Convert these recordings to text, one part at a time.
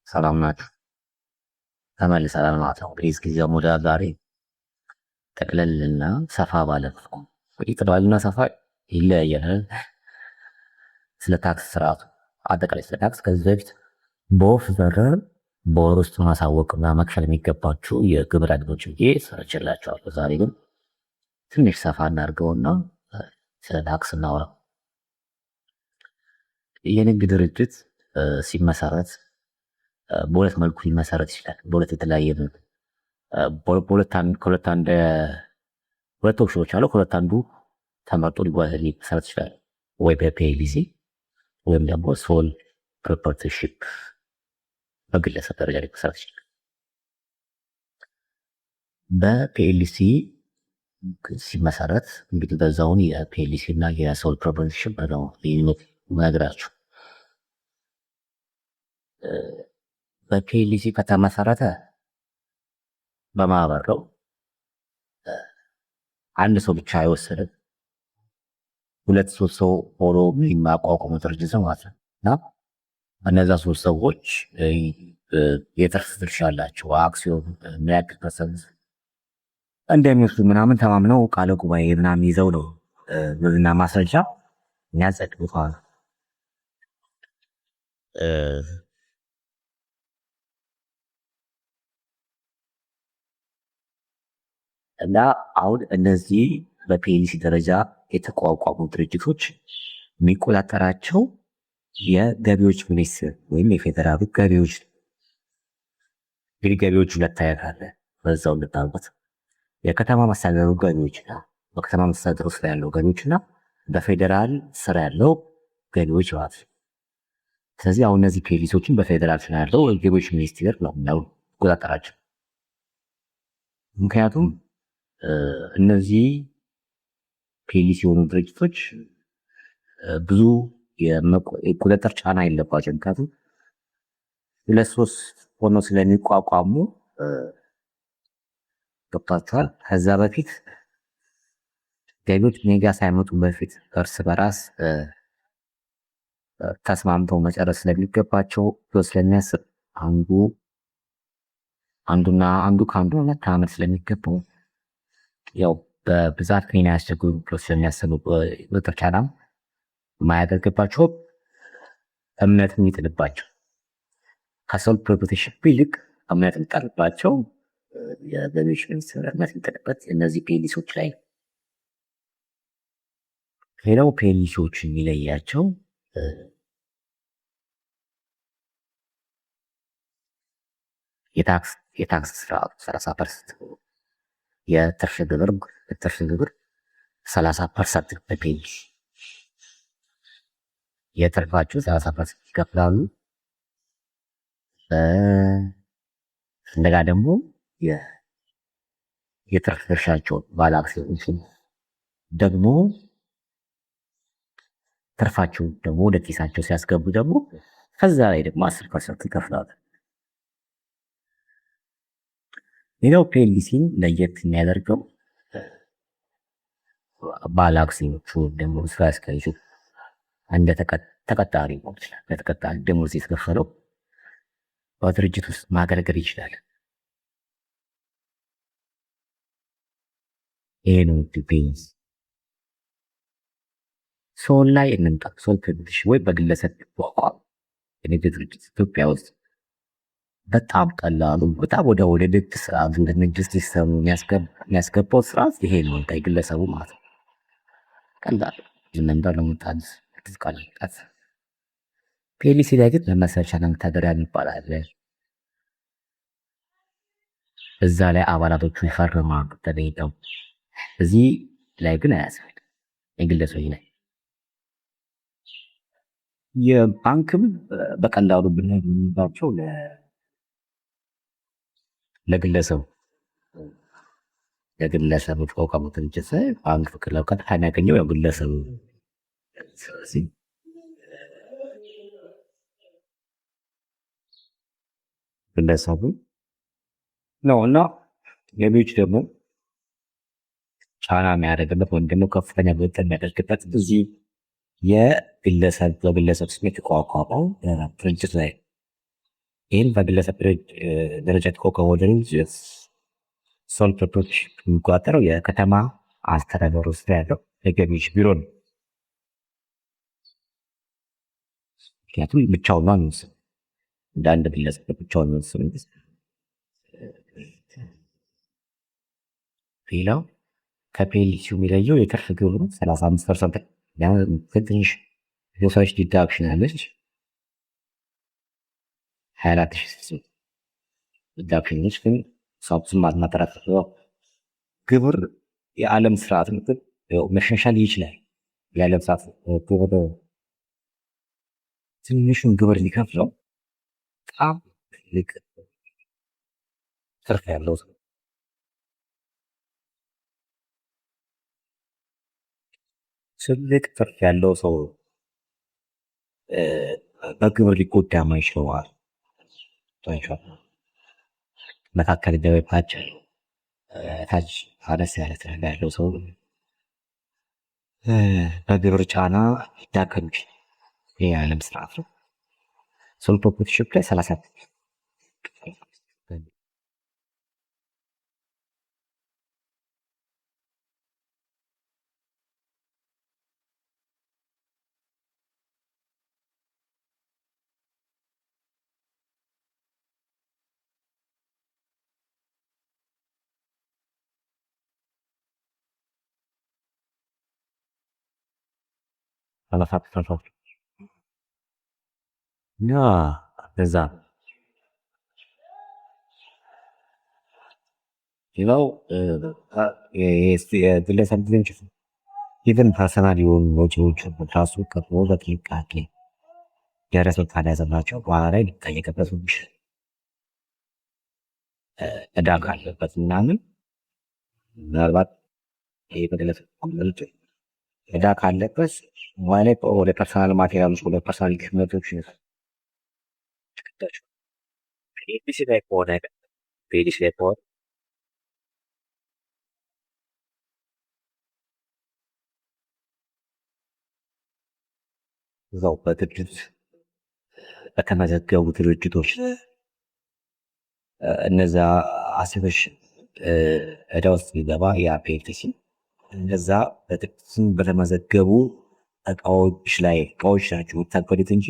ሰላም ናችሁ? ተመልሰናል ማለት ነው። እንግዲህ እስኪ ደግሞ ዛሬ ጠቅለልና ሰፋ ባለ መልኩ እንግዲህ ጠቅላልና ሰፋ ይለያያል። ስለ ታክስ ስርዓቱ አጠቃላይ ስለ ታክስ ከዚህ በፊት በወፍ ዘረር በወር ውስጥ ማሳወቅና መክፈል የሚገባችሁ የግብር አይነቶች ብዬ ሰርችላቸዋለሁ። ዛሬ ግን ትንሽ ሰፋ እናድርገውና ስለ ታክስ እናውራ። የንግድ ድርጅት ሲመሰረት በሁለት መልኩ ሊመሰረት ይችላል። በሁለት የተለያየ ሁለት ኦፕሽኖች አሉ። ከሁለት አንዱ ተመርጦ ሊመሰረት ይችላል። ወይ በፒኤልሲ ወይም ደግሞ ሶል ፕሮፕራይተርሺፕ በግለሰብ ደረጃ ሊመሰረት ይችላል። በፒኤልሲ ሲመሰረት እንግዲህ በዛውን የፒኤልሲ እና የሶል ፕሮፕራይተርሺፕ ነው ልዩነት ነግራችሁ። በፒኤልሲ ከተመሰረተ በማህበር ነው። አንድ ሰው ብቻ አይወሰድም። ሁለት ሶስት ሰው ሆኖ የሚያቋቁሙ ድርጅት ማለት ነው እና እነዛ ሶስት ሰዎች የትርፍ ድርሻ አላቸው። አክሲዮን ምን ያክል ፐርሰንት እንደሚወስዱ ምናምን ተማምነው ቃለ ጉባኤ ምናምን ይዘው ነው ብዝና ማስረጃ የሚያጸድቁት። እና አሁን እነዚህ በፒኤልሲ ደረጃ የተቋቋሙ ድርጅቶች የሚቆጣጠራቸው የገቢዎች ሚኒስቴር ወይም የፌዴራል ገቢዎች። እንግዲህ ገቢዎች ሁለት አይነት አለ። በዛው እንድታውቁት የከተማ መስተዳድሩ ገቢዎችና በከተማ መስተዳድሩ ስራ ያለው ገቢዎችና በፌዴራል ስራ ያለው ገቢዎች ማለት ነው። ስለዚህ አሁን እነዚህ ፒኤልሲዎችን በፌዴራል ስራ ያለው ገቢዎች ሚኒስቴር ነው የሚቆጣጠራቸው። ምክንያቱም እነዚህ ፒኤልሲ የሆኑ ድርጅቶች ብዙ የቁጥጥር ጫና የለባቸው። ምክንያቱም ሁለት ሶስት ሆኖ ስለሚቋቋሙ ገብቷቸዋል። ከዛ በፊት ገቢዎች ሜጋ ሳይመጡ በፊት እርስ በራስ ተስማምተው መጨረስ ስለሚገባቸው ስለሚያስብ አንዱና አንዱ ከአንዱ መታመድ ስለሚገባው ያው በብዛት ከኛ ያስቸግሩ ብሎ ስለሚያስቡ ቁጥጥር ጫናም የማያደርግባቸው እምነት የሚጥልባቸው ከሶል ፕሮፕራይተርሺፕ ይልቅ እምነት የሚጣልባቸው የገቢዎች ሚኒስቴር እምነት የሚጥልበት እነዚህ ፒኤልሲዎች ላይ። ሌላው ፒኤልሲዎች የሚለያቸው የታክስ ስርዓቱ 30% የትርፍ ግብር 30% በፒኤልሲ የትርፋችሁ 30% ይከፍላሉ። እንደጋ ደግሞ የትርፍ ድርሻቸውን ባለ አክሲዮኖችን ደግሞ ትርፋቸውን ደግሞ ወደ ኪሳቸው ሲያስገቡ ደግሞ ከዛ ላይ ደግሞ 10% ይከፍላሉ። ሌላው ፒኤልሲን ለየት የሚያደርገው ባለ አክሲዮኖቹ ደግሞ ስራ አስኪያጁ እንደ ተቀጣሪ ነው ይችላል። ለተቀጣሪ ደሞዝ የተከፈለው በድርጅት ውስጥ ማገልገል ይችላል። ይሄ ነው ፒኤልሲ። ሶል ላይ እንምጣ። ሶል ፕሮፕራይተርሺፕ ወይ በግለሰብ ይቋቋም የንግድ ድርጅት ኢትዮጵያ ውስጥ በጣም ቀላሉ በጣም ወደ ንግድ ስርዓት እንደ ንግድ ሲስተም የሚያስገባው ስርዓት ይሄ ነው። ግለሰቡ ማለት ነው ቀላል ለመምጣት ቃልቃት ፒኤልሲ ላይ ግን መመስረቻ ለመተዳደሪያ ይባላል። እዛ ላይ አባላቶቹ ይፈርማሉ ተገኝተው። እዚህ ላይ ግን አያስፈልግም። የግለሰቡ ላይ የባንክም በቀላሉ ብንባቸው ለግለሰቡ ተቋቋሙ ድርጅት ባንክ ፍቅር ቀጥታ የሚያገኘው ያው ግለሰቡ ነው እና ገቢዎች ደግሞ ጫና የሚያደርግበት ወይም ደግሞ ከፍተኛ ቁጥጥር የሚያደርግበት እዚህ በግለሰብ ስም የተቋቋመው ድርጅት ላይ ይህን በግለሰብ ደረጃ የተቋቋመው ሶል ፕሮፕሪተርሺፕ የሚቆጣጠረው የከተማ አስተዳደር ውስጥ ያለው የገቢዎች ቢሮ ነው። ምክንያቱም ብቻውን ነው የሚወስነው፣ እንደ አንድ ግለሰብ ብቻውን የሚወስነው መንግስት። ሌላው ከፒኤልሲው የሚለየው የትርፍ ግብሩ 35% ትንሽ የሰዎች ዲዳክሽን አለች። 24,000 ዲዳክሽን ነች፣ ግን ሳብስም ማጠራጠር ግብር የዓለም ስርዓት መሻሻል ይችላል። የዓለም ስርዓት ግብር ትንሹን ግብር ሊከፍለው በጣም ትልቅ ትርፍ ያለው ሰው ትልቅ ትርፍ ያለው ሰው በግብር ሊጎዳ ማይችለው መካከል ደበታቸው ታች አነስ ያለ ትርፍ ያለው ሰው በግብር ጫና ሊዳከም ይችላል። ይህ የዓለም ስርዓት ነው። ሶል ፕሮፕሪተርሺፕ ላይ 30 ያ እዛ ሌላው የግለሰብ ድርጅት ኢቨን ፐርሰናል የሆኑ ወጪዎችን ራሱ ከፍሎ በጥንቃቄ ደረሰው ካልያዘባቸው በኋላ ላይ ሊጠየቅበት ይችላል። ዕዳ ካለበት ምናምን ምናልባት ይሄ በግለሰብ ዕዳ ካለበት ወደ ፐርሰናል ማቴሪያሎች ወደ ፐርሰናል ግሽመቶች ፒኤልሲ ላይ ከሆነ እዛው በድርጅት በተመዘገቡ ድርጅቶች እነዛ አሴቶች ዕዳ ውስጥ ሊገባ ያ ፒኤልሲ እነዛ በድርጅት በተመዘገቡ እቃዎች ናቸው የሚታገዱት እንጂ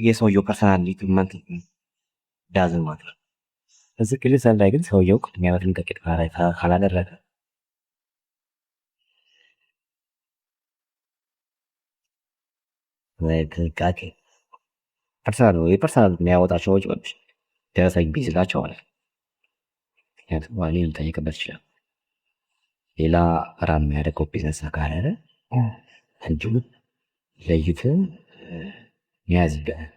የሰውየው ፐርሰናሊቲ ዳዝን ማለት ነው። እዚህ ግለሰብ ላይ ግን ሰውየው ቅድሚያ በጥንቃቄ ካላደረገ ጥንቃቄ የፐርሰናል የሚያወጣቸው ወጪዎች ደረሰኝ ቢይዝላቸው ማለት ነው። ምክንያቱም ሊጠየቅበት ይችላል። ሌላ ራን የሚያደርገው ቢዝነስ ካለ እንዲሁ ለይተን መያዝ ይገባል።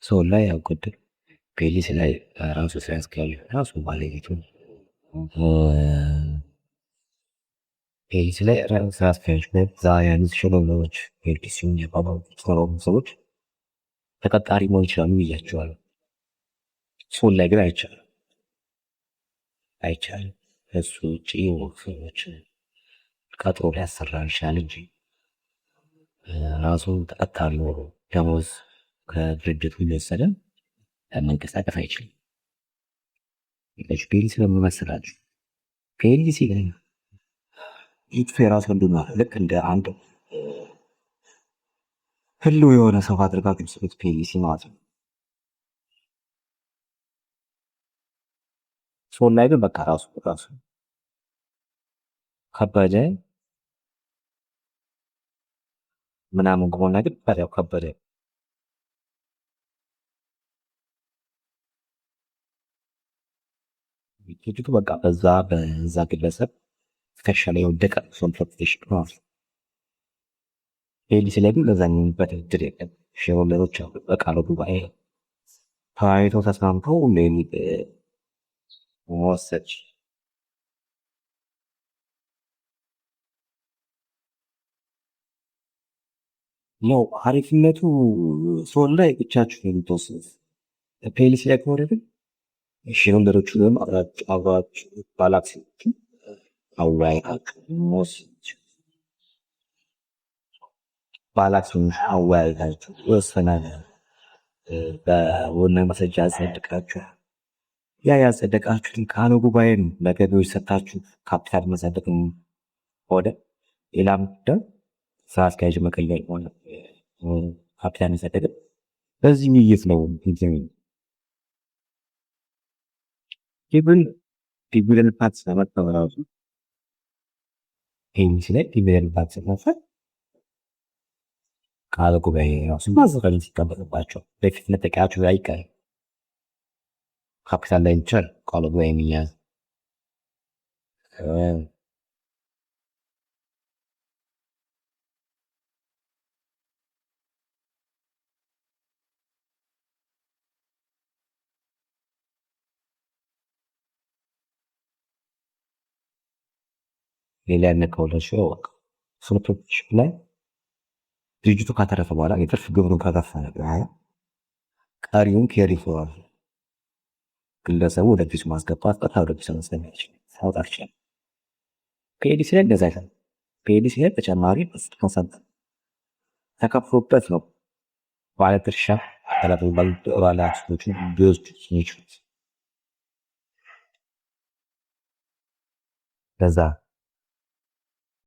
ሰው ላይ ያጎድል ፒኤልሲ ላይ ራሱ ስራ አስኪያጁ ራሱ ባለቤቱ ፒኤልሲ ላይ ስራ አስኪያጁ እዛ ያሉት ሸለሞዎች ፒኤልሲውን የባባሉ ሰዎች ተቀጣሪ መሆን ይችላሉ ብያቸዋለሁ። ሰው ላይ ግን አይቻልም። እሱ ውጭ ሰዎች ቀጥሮ ሊያሰራ ይችላል እንጂ ራሱ ተቀጣሪ ኖሮ ደሞዝ ከድርጅቱ እየወሰደ መንቀሳቀስ አይችልም። ፒኤልሲ ለምን መሰላችሁ? ፒኤልሲ ላይ ይጥፍ የራሱ ህልውና ልክ እንደ አንድ ህልው የሆነ ሰው አድርጋ ግብጽ ፒኤልሲ ማለት ነው። ሰው ላይ ግን በቃ ራሱ ከበደ ምናምን ከሆነ ግን ያው ከበደ ድርጅቱ በቃ በዛ ግለሰብ ትከሻ ላይ የወደቀ ሶል ፕሮፕሪተርሺፕ ማለት ነው። ፔሊሲ ላይ ግን ለዛ የሚሆንበት እድል የለም። ሼርሆልደሮች አሉ በቃለ ጉባኤ ተወያይተው ተስማምተው መወሰድ ነው አሪፍነቱ። ሶል ላይ ብቻችሁ የምትወስኑት ፔሊሲ ላይ ከሆነ ግን ሼርሆልደሮቹንም አብራችሁ ባለአክሲዮኖቹን አወያይታችሁ መወሰድ ባለአክሲዮኖች አወያይታችሁ ወሰናል። በሆነ ማስረጃ ያጸድቃችሁ ያ ያጸደቃችሁትን ቃለ ጉባኤ ነው ለገቢዎች ሰጥታችሁ ካፒታል መጸደቅም ሆነ ሌላም ጉዳይ ስራ አስኪያጅ መቀየር ሆነ ካፒታል መጸደቅም በዚህ ውይይት ነው። ኢቭን ዲቪደንድ ታክስ ለመጣው ራሱ ፔሊሲ ላይ ዲቪደንድ ታክስ ለመክፈል ቃለ ጉባኤ ራሱ ማዘጋጀት ሲጠበቅባቸው በፊት መጠቂያቸው አይቀርም። ካፒታል ላይ ብቻ ቃለ ጉባኤ የሚያዝ ሌላ ያነካውላቸው ፕሮፖርሽን ላይ ድርጅቱ ካተረፈ በኋላ የትርፍ ግብሩን ከከፈለ በኋላ ቀሪውን ኬሪ ፎርዋርድ ግለሰቡ ወደ ኪሱ ማስገባት ቀጥታ ወደ ኪሱ ማውጣት ይችላል። ፔሊሲ ላይ እንደዛ አይደለም። ፔሊሲ ላይ ተጨማሪ ኮንሰንት ተከፍሎበት ነው ባለድርሻ ባለአክሲዮኖችን ሊወስዱ የሚችሉት። ለዛ